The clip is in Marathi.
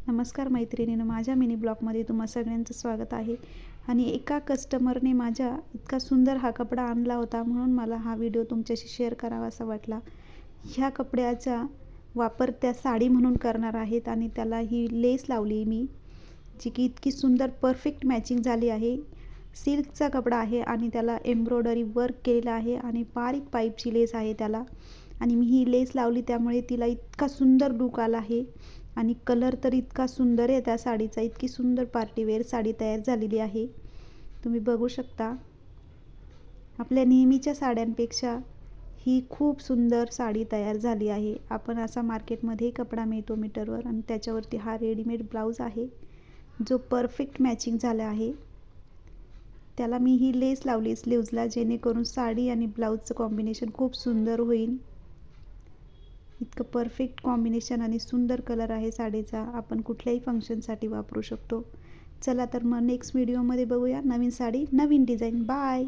नमस्कार मैत्रिणींनो, माझ्या मिनी ब्लॉगमध्ये तुम्हा सगळ्यांचं स्वागत आहे. आणि एका कस्टमरने माझ्या इतका सुंदर हा कपडा आणला होता, म्हणून मला हा व्हिडिओ तुमच्याशी शेअर करावासा वाटला. ह्या कपड्याचा वापर त्या साडी म्हणून करणार आहेत आणि त्याला ही लेस लावली मी, जी की इतकी सुंदर परफेक्ट मॅचिंग झाली आहे. सिल्कचा कपडा आहे आणि त्याला एम्ब्रॉयडरी वर्क केलेलं आहे आणि बारीक पाईपची लेस आहे त्याला. आणि मी ही लेस लावली त्यामुळे तिला इतका सुंदर लूक आला आहे. आणि कलर तर इतका सुंदर आहे त्या साडीचा, इतकी सुंदर पार्टीवेअर साडी तयार झालेली आहे. तुम्ही बघू शकता. आपल्या नेहमीच्या साड्यांपेक्षा ही खूप सुंदर साडी तयार झाली आहे. आपण असा मार्केटमध्ये कपडा मिळतो मीटरवर आणि त्याच्यावरती हा रेडीमेड ब्लाऊज आहे, जो परफेक्ट मॅचिंग झाला आहे. त्याला मी ही लेस लावली स्लीव्जला, जेणेकरून साडी आणि ब्लाऊजचं कॉम्बिनेशन खूप सुंदर होईल. इतकं परफेक्ट कॉम्बिनेशन आणि सुंदर कलर आहे साडीचा. आपण कुठल्याही फंक्शनसाठी वापरू शकतो. चला तर मग नेक्स्ट व्हिडिओमध्ये बघूया नवीन साडी, नवीन डिझाईन. बाय.